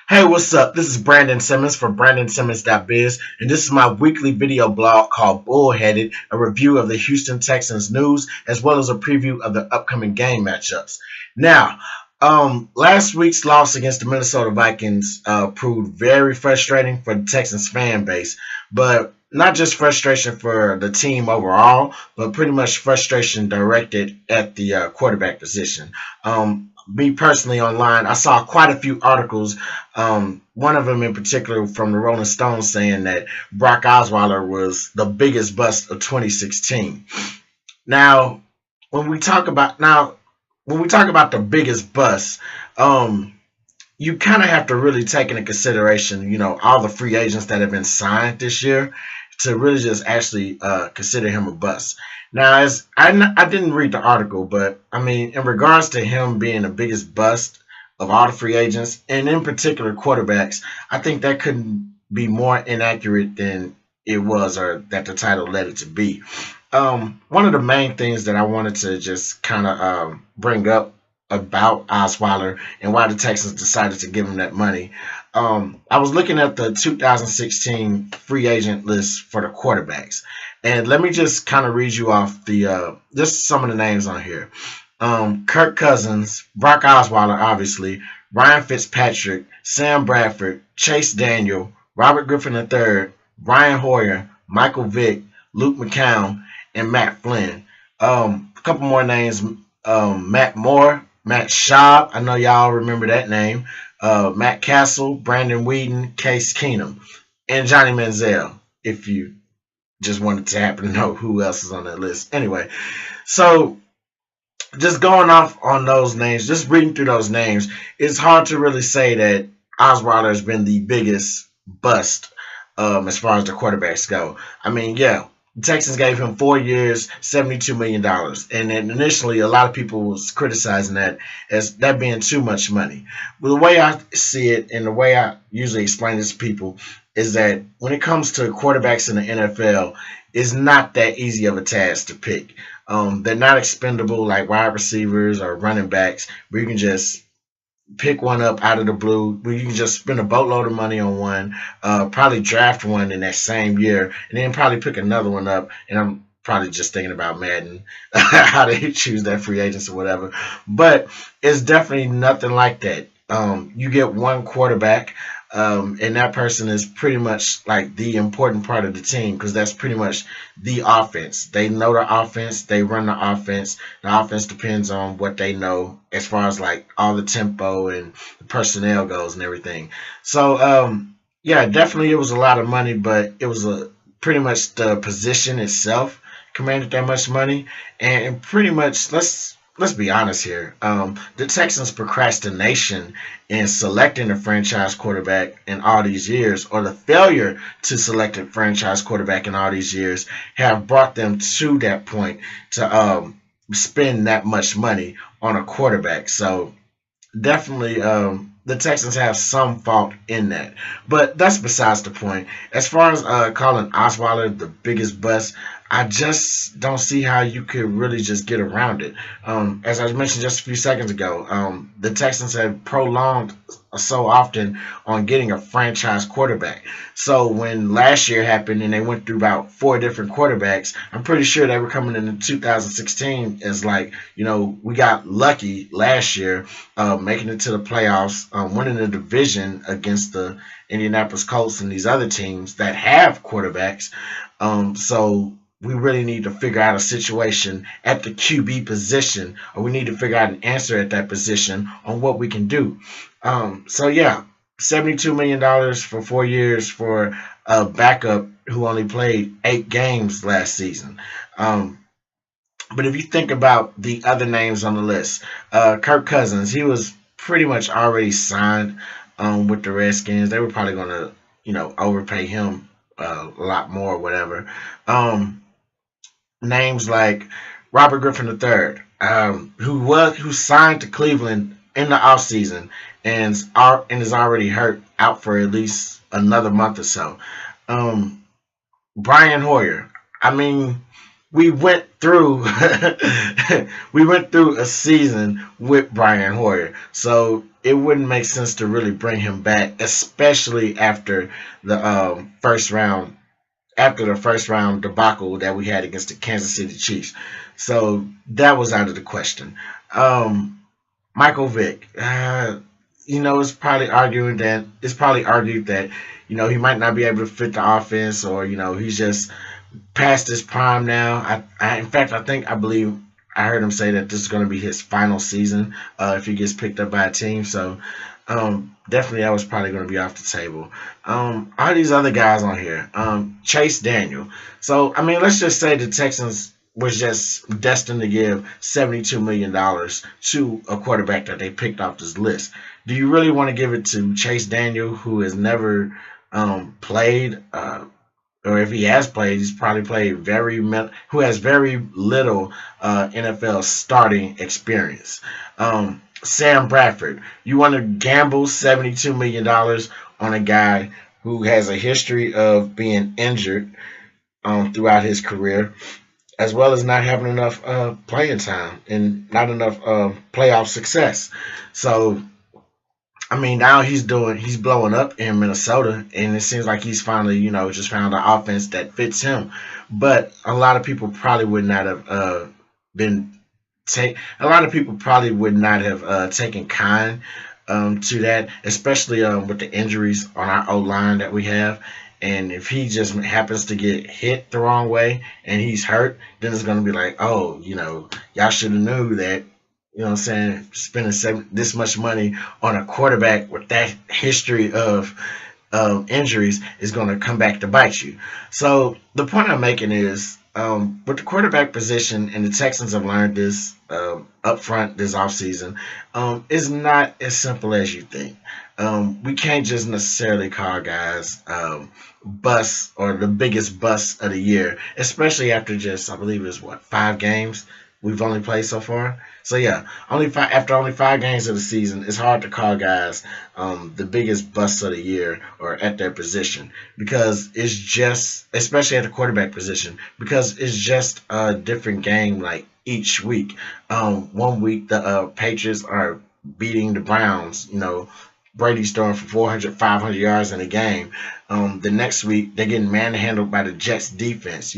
Hey, what's up? This is Brandon Simmons for brandonsimmons.biz, and this is my weekly video blog called Bullheaded, a review of the Houston Texans news as well as a preview of the upcoming game matchups. Now, last week's loss against the Minnesota Vikings proved very frustrating for the Texans fan base, but not just frustration for the team overall, but pretty much frustration directed at the quarterback position. Me personally online, I saw quite a few articles, one of them in particular from the Rolling Stones saying that Brock Osweiler was the biggest bust of 2016. Now, when we talk about the biggest bust, you kind of have to really take into consideration, all the free agents that have been signed this year to really just actually consider him a bust. Now, as I didn't read the article, but I mean, in regards to him being the biggest bust of all the free agents, and in particular quarterbacks, I think that couldn't be more inaccurate than it was, or that the title led it to be. One of the main things that I wanted to just kind of bring up about Osweiler and why the Texans decided to give him that money. I was looking at the 2016 free agent list for the quarterbacks, and let me just kind of read you off the just some of the names on here. Kirk Cousins, Brock Osweiler, obviously, Ryan Fitzpatrick, Sam Bradford, Chase Daniel, Robert Griffin III, Brian Hoyer, Michael Vick, Luke McCown, and Matt Flynn. A couple more names: Matt Moore, Matt Schaub. I know y'all remember that name. Matt Castle, Brandon Whedon, Case Keenum, and Johnny Manziel, if you just wanted to happen to know who else is on that list. Anyway, so just going off on those names, just reading through those names, it's hard to really say that Osweiler has been the biggest bust as far as the quarterbacks go. I mean, yeah, the Texans gave him 4 years, $72 million. And then initially, a lot of people was criticizing that as that being too much money. But the way I see it, and the way I usually explain this to people, is that when it comes to quarterbacks in the NFL, it's not that easy of a task to pick. They're not expendable like wide receivers or running backs, where you can just pick one up out of the blue, where you can just spend a boatload of money on one, probably draft one in that same year, and then probably pick another one up. And I'm probably just thinking about Madden, how they choose that free agents or whatever. But it's definitely nothing like that. You get one quarterback, and that person is pretty much like the important part of the team, because that's pretty much the offense. They know the offense. They run the offense. The offense depends on what they know as far as like all the tempo and the personnel goes and everything. So, yeah, definitely it was a lot of money, but it was pretty much the position itself commanded that much money. And pretty much, let's be honest here. The Texans' procrastination in selecting a franchise quarterback in all these years, or the failure to select a franchise quarterback in all these years, have brought them to that point to spend that much money on a quarterback. So definitely, the Texans have some fault in that. But that's besides the point. As far as calling Osweiler the biggest bust, I just don't see how you could really just get around it. As I mentioned just a few seconds ago, the Texans have prolonged so often on getting a franchise quarterback. So when last year happened and they went through about 4 different quarterbacks, I'm pretty sure they were coming into 2016 as like, we got lucky last year, making it to the playoffs, winning the division against the Indianapolis Colts and these other teams that have quarterbacks. So we really need to figure out a situation at the QB position, or we need to figure out an answer at that position on what we can do. So yeah, $72 million for 4 years for a backup who only played 8 games last season. But if you think about the other names on the list, Kirk Cousins, he was pretty much already signed with the Redskins. They were probably going to, overpay him a lot more, or whatever. Names like Robert Griffin III, who signed to Cleveland in the offseason and is already hurt, out for at least another month or so. Brian Hoyer. I mean, we went through we went through a season with Brian Hoyer. So it wouldn't make sense to really bring him back, especially the first round after the first round debacle that we had against the Kansas City Chiefs. So that was out of the question. Michael Vick, it's probably argued that he might not be able to fit the offense, or he's just past his prime now. In fact, I believe I heard him say that this is going to be his final season if he gets picked up by a team. So definitely that was probably going to be off the table. All these other guys on here, Chase Daniel. So I mean, let's just say the Texans was just destined to give $72 million to a quarterback that they picked off this list. Do you really want to give it to Chase Daniel, who has never played? Or if he has played, he's probably played who has very little NFL starting experience. Sam Bradford, you want to gamble $72 million on a guy who has a history of being injured throughout his career, as well as not having enough playing time and not enough playoff success. So I mean, now he's blowing up in Minnesota, and it seems like he's finally, just found an offense that fits him. But a lot of people probably would not have been take. A lot of people probably would not have taken kind to that, especially with the injuries on our O line that we have. And if he just happens to get hit the wrong way and he's hurt, then it's going to be like, oh, y'all should have knew that. You know what I'm saying? Spending this much money on a quarterback with that history of injuries is going to come back to bite you. So the point I'm making is with the quarterback position, and the Texans have learned this up front this offseason, is not as simple as you think. We can't just necessarily call guys busts or the biggest bust of the year, especially after just, I believe it's 5 games we've only played so far. So yeah, after only 5 games of the season, it's hard to call guys the biggest busts of the year or at their position, because it's just, especially at the quarterback position, because it's just a different game like each week. One week the Patriots are beating the Browns, Brady's throwing for 400, 500 yards in a game. The next week, they're getting manhandled by the Jets defense.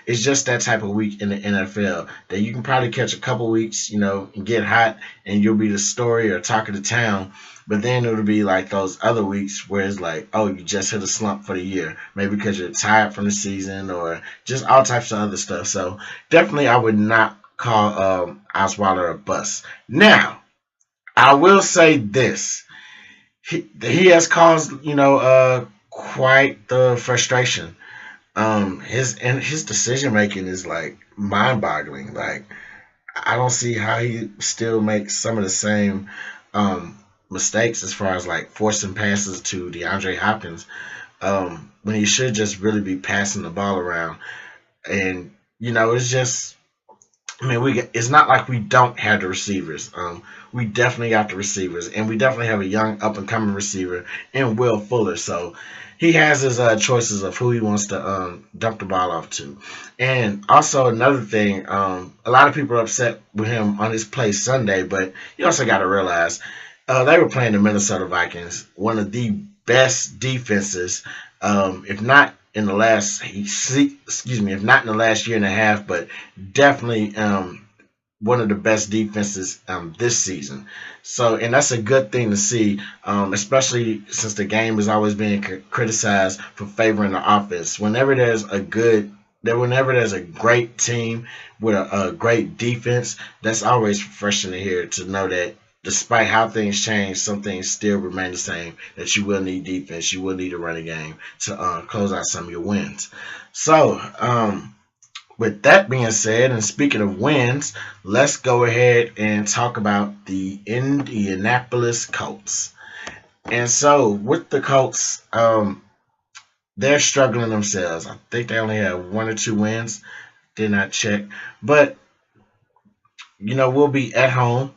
It's just that type of week in the NFL that you can probably catch a couple weeks, and get hot, and you'll be the story or talk of the town. But then it'll be like those other weeks where it's like, oh, you just hit a slump for the year. Maybe because you're tired from the season or just all types of other stuff. So definitely I would not call Osweiler a bust. Now, I will say this. He has caused, quite the frustration. His decision making is like mind boggling. Like, I don't see how he still makes some of the same mistakes as far as like forcing passes to DeAndre Hopkins when he should just really be passing the ball around. And it's just, I mean, it's not like we don't have the receivers. We definitely got the receivers, and we definitely have a young up-and-coming receiver in Will Fuller. So he has his choices of who he wants to dump the ball off to. And also another thing, a lot of people are upset with him on his play Sunday, but you also got to realize they were playing the Minnesota Vikings, one of the best defenses, if not in the last, if not in the last year and a half, but definitely one of the best defenses this season. So, and that's a good thing to see, especially since the game is always being criticized for favoring the offense. Whenever there's a great team with a great defense, that's always refreshing to hear, to know that despite how things change, some things still remain the same, that you will need defense, you will need a running game to close out some of your wins. So, with that being said, and speaking of wins, let's go ahead and talk about the Indianapolis Colts. And so, with the Colts, they're struggling themselves. I think they only have 1 or 2 wins. Did not check. But, we'll be at home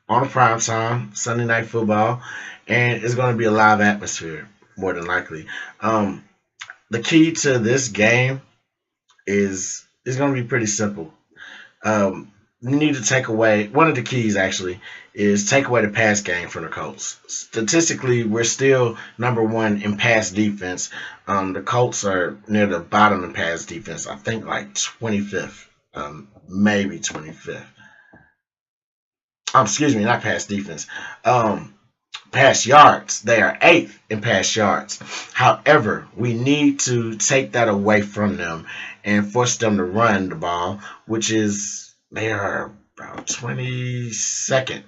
on a prime time, Sunday Night Football, and it's going to be a live atmosphere, more than likely. The key to this game is going to be pretty simple. You need to take away, one of the keys actually is take away the pass game from the Colts. Statistically, we're still number one in pass defense. The Colts are near the bottom in pass defense. I think like 25th, maybe 25th. Excuse me, not pass defense. Pass yards. They are 8th in pass yards. However, we need to take that away from them and force them to run the ball, which is they are about 22nd.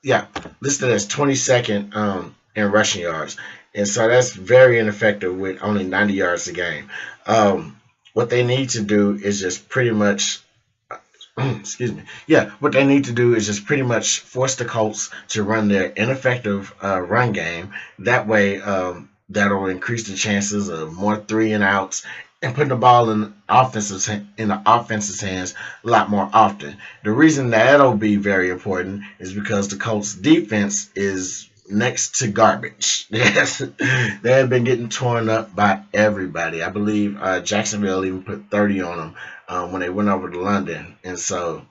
Yeah, listed as 22nd in rushing yards. And so that's very ineffective with only 90 yards a game. What they need to do is just pretty much excuse me. Yeah, what they need to do is just pretty much force the Colts to run their ineffective run game. That way, that'll increase the chances of more 3-and-outs and putting the ball in the offense's hands a lot more often. The reason that'll be very important is because the Colts' defense is next to garbage. Yes, they have been getting torn up by everybody. I believe Jacksonville even put 30 on them when they went over to London. And so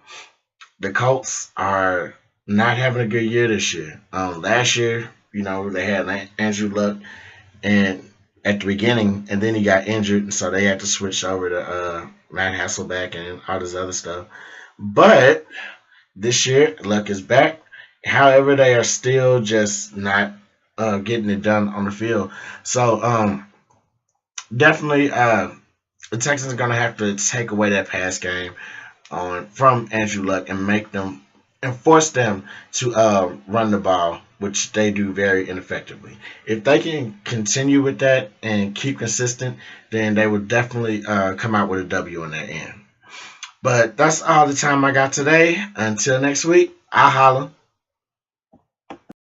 the Colts are not having a good year this year. Last year, they had Andrew Luck and at the beginning, and then he got injured, and so they had to switch over to Matt Hasselbeck and all this other stuff. But this year, Luck is back. However, they are still just not getting it done on the field. So definitely, the Texans are going to have to take away that pass game from Andrew Luck and force them to run the ball, which they do very ineffectively. If they can continue with that and keep consistent, then they will definitely come out with a W on that end. But that's all the time I got today. Until next week, I'll holla.